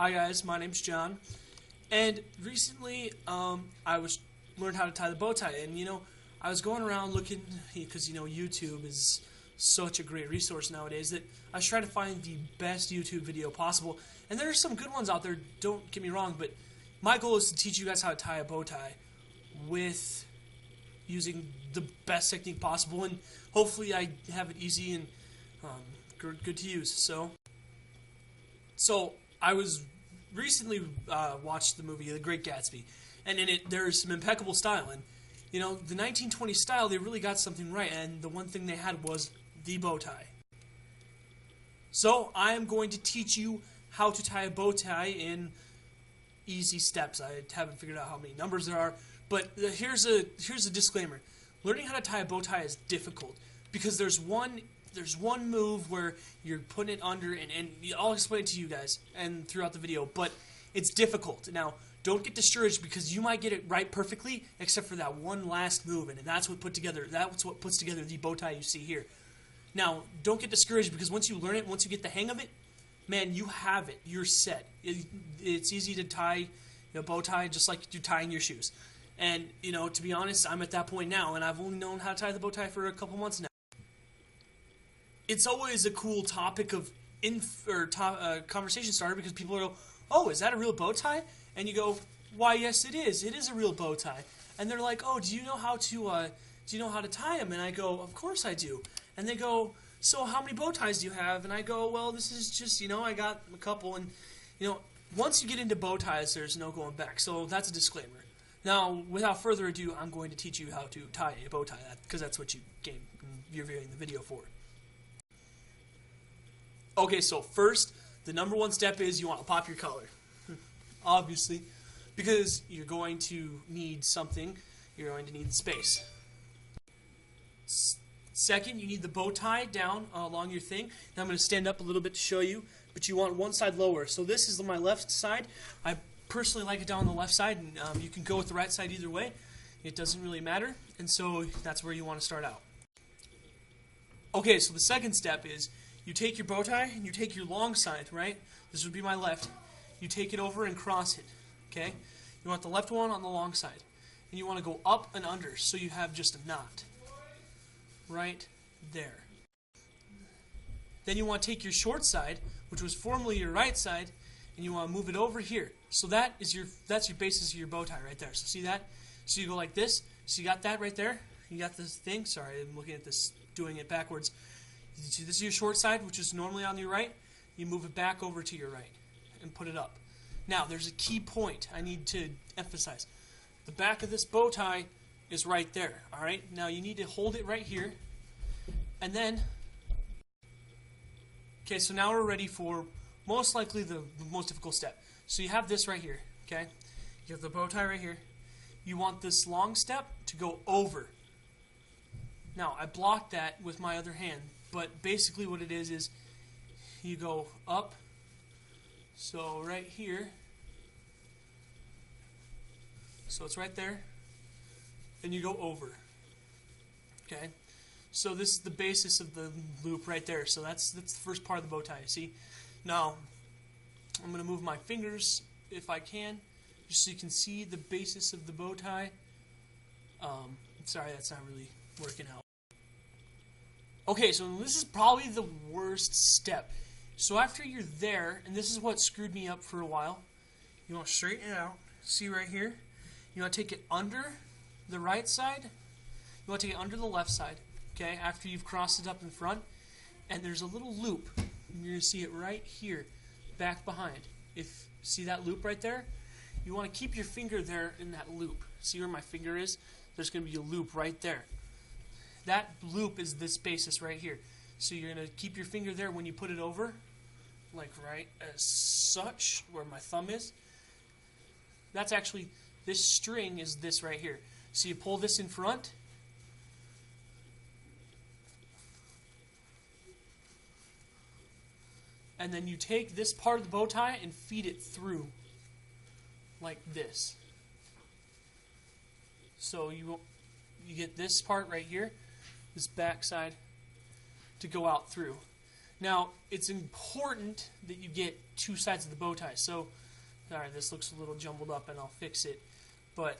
Hi guys, my name's John, and recently I was learned how to tie the bow tie, and I was going around looking because YouTube is such a great resource nowadays that I was trying to find the best YouTube video possible, and there are some good ones out there. Don't get me wrong, but my goal is to teach you guys how to tie a bow tie with using the best technique possible, and hopefully I have it easy and good to use. So I was recently watched the movie The Great Gatsby, and in it there is some impeccable style. And the 1920s style, they really got something right, and the one thing they had was the bow tie. So I am going to teach you how to tie a bow tie in easy steps. I haven't figured out how many numbers there are, but here's a disclaimer. Learning how to tie a bow tie is difficult because there's one move where you're putting it under, and I'll explain it to you guys and throughout the video, but it's difficult. Now, don't get discouraged because you might get it right perfectly, except for that one last move, and that's what puts together the bow tie you see here. Now, don't get discouraged because once you learn it, once you get the hang of it, man, you have it. You're set. It's easy to tie a bow tie just like you're tying your shoes. And, to be honest, I'm at that point now, and I've only known how to tie the bow tie for a couple months now. It's always a cool topic of conversation starter because people go, "Oh, is that a real bow tie?" And you go, "Why, yes, it is. It is a real bow tie." And they're like, "Oh, do you know how to tie them?" And I go, "Of course I do." And they go, "So how many bow ties do you have?" And I go, "Well, this is just I got a couple." And once you get into bow ties, there's no going back. So that's a disclaimer. Now, without further ado, I'm going to teach you how to tie a bow tie because that's what you're viewing the video for. Okay, so first, the number one step is you want to pop your collar. Obviously, because you're going to need something. You're going to need space. Second, you need the bow tie down along your thing. Now I'm going to stand up a little bit to show you, but you want one side lower. So this is my left side. I personally like it down on the left side, and you can go with the right side either way. It doesn't really matter, and so that's where you want to start out. Okay, so the second step is you take your bow tie and you take your long side, right? This would be my left. You take it over and cross it, okay? You want the left one on the long side. And you want to go up and under so you have just a knot right there. Then you want to take your short side, which was formerly your right side, and you want to move it over here. So that's your basis of your bow tie right there. So see that? So you go like this. So you got that right there. You got this thing. Sorry, I'm looking at this, doing it backwards. See, this is your short side, which is normally on your right. You move it back over to your right and put it up. Now, there's a key point I need to emphasize. The back of this bow tie is right there, all right? Now, you need to hold it right here. And then, okay, so now we're ready for most likely the most difficult step. So you have this right here, okay? You have the bow tie right here. You want this long step to go over. Now, I blocked that with my other hand. But basically what it is you go up, so right here, so it's right there, and you go over, okay? So this is the basis of the loop right there, so that's the first part of the bow tie, see? Now, I'm going to move my fingers, if I can, just so you can see the basis of the bow tie. Sorry, that's not really working out. Okay, so this is probably the worst step. So after you're there, and this is what screwed me up for a while, you want to straighten it out. See right here? You want to take it under the right side. You want to take it under the left side, okay, after you've crossed it up in front. And there's a little loop. You're going to see it right here, back behind. See that loop right there? You want to keep your finger there in that loop. See where my finger is? There's going to be a loop right there. That loop is this basis right here. So you're going to keep your finger there when you put it over, like right as such, where my thumb is. That's actually, this string is this right here. So you pull this in front. And then you take this part of the bow tie and feed it through, like this. So you get this part right here, this back side, to go out through. Now, it's important that you get two sides of the bow tie. So, alright, this looks a little jumbled up and I'll fix it. But,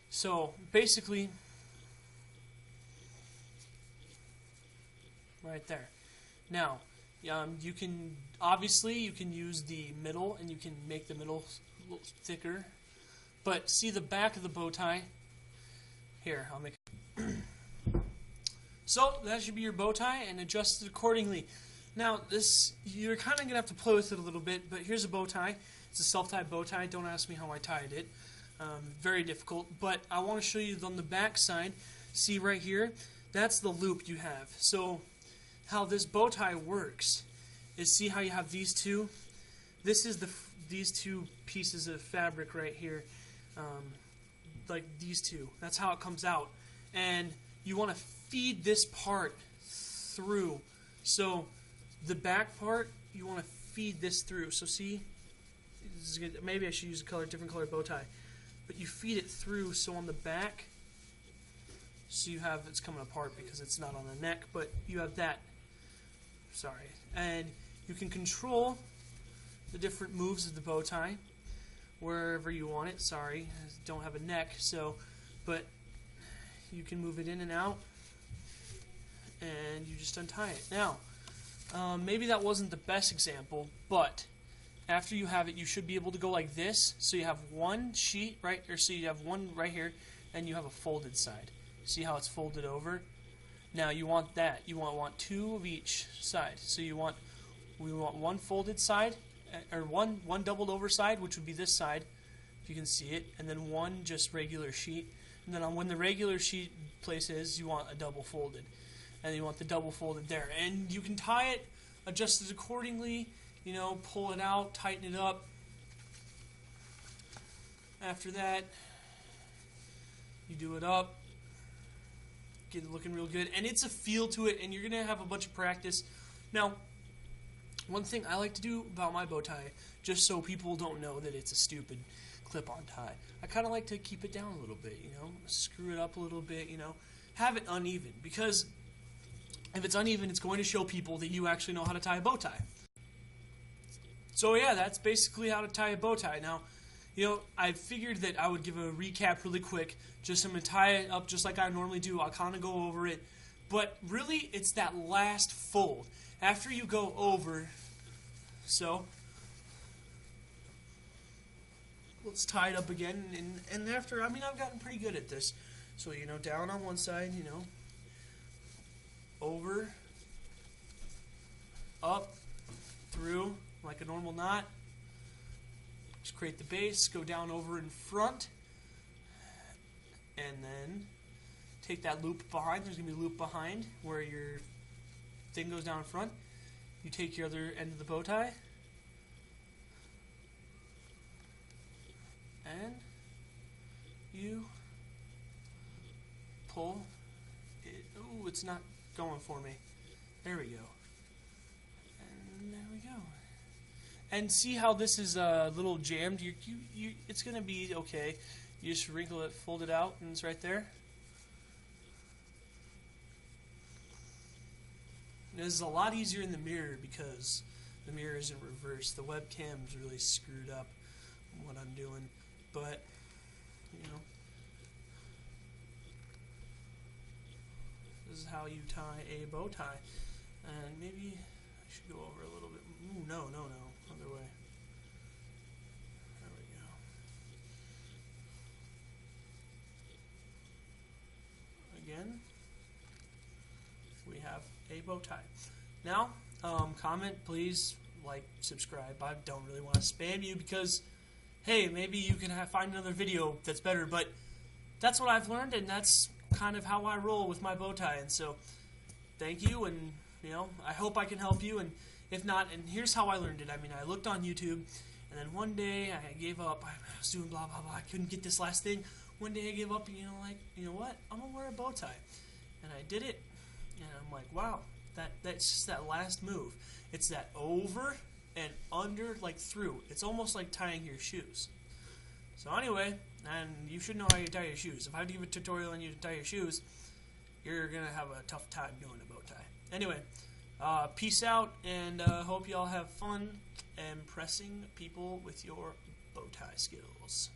so basically, right there. Now, you can, obviously, you can use the middle and you can make the middle a little thicker. But see the back of the bow tie? Here, I'll make it. So, that should be your bow tie and adjust it accordingly. Now, this, you're kind of going to have to play with it a little bit, but here's a bow tie. It's a self-tied bow tie. Don't ask me how I tied it. Very difficult. But I want to show you on the back side. See right here? That's the loop you have. So, how this bow tie works is, see how you have these two? This is these two pieces of fabric right here. Like these two. That's how it comes out. And you want to feed this part through. So the back part, you want to feed this through. So see, this is good. Maybe I should use a different color bow tie. But you feed it through, so on the back, so you have, it's coming apart because it's not on the neck, but you have that. Sorry. And you can control the different moves of the bow tie wherever you want it. Sorry, I don't have a neck, so, but you can move it in and out, and you just untie it. Now, maybe that wasn't the best example, but after you have it, you should be able to go like this. So you have one sheet, right, or so you have one right here, and you have a folded side. See how it's folded over? Now you want that. You want two of each side. So we want one folded side, or one doubled over side, which would be this side, if you can see it, and then one just regular sheet. And then when the regular sheet place is, you want a double folded. And you want the double folded there. And you can tie it, adjust it accordingly, you know, pull it out, tighten it up. After that, you do it up, get it looking real good. And it's a feel to it, and you're going to have a bunch of practice. Now, one thing I like to do about my bow tie, just so people don't know that it's a stupid clip-on tie, I kind of like to keep it down a little bit, you know, screw it up a little bit, you know, have it uneven, because if it's uneven, it's going to show people that you actually know how to tie a bow tie. So yeah, that's basically how to tie a bow tie. Now, you know, I figured that I would give a recap really quick, just I'm going to tie it up just like I normally do. I'll kind of go over it, but really it's that last fold. After you go over, so let's tie it up again, and after, I mean, I've gotten pretty good at this. So, you know, down on one side, you know, over, up, through, like a normal knot. Just create the base, go down over in front, and then take that loop behind. There's going to be a loop behind where your thing goes down in front. You take your other end of the bow tie, and you pull it. Ooh, it's not going for me. There we go. And there we go. And see how this is a little jammed? It's going to be okay. You just wrinkle it, fold it out, and it's right there. This is a lot easier in the mirror because the mirror is in reverse. The webcam's really screwed up what I'm doing, but you know, this is how you tie a bow tie. And maybe I should go over a little bit. Ooh, no, other way. There we go. Again, we have a bow tie. Now, comment, please, like, subscribe. I don't really want to spam you because, hey, maybe you can find another video that's better, but that's what I've learned, and that's kind of how I roll with my bow tie. And so, thank you, and, you know, I hope I can help you, and if not, and here's how I learned it. I mean, I looked on YouTube, and then one day I gave up. I was doing blah, blah, blah. I couldn't get this last thing. One day I gave up, and, you know, like, you know what? I'm going to wear a bow tie. And I did it. And I'm like, wow, that's just that last move. It's that over and under, like through. It's almost like tying your shoes. So anyway, and you should know how you tie your shoes. If I had to give a tutorial on you to tie your shoes, you're going to have a tough time doing a bow tie. Anyway, Peace out, and hope you all have fun impressing people with your bow tie skills.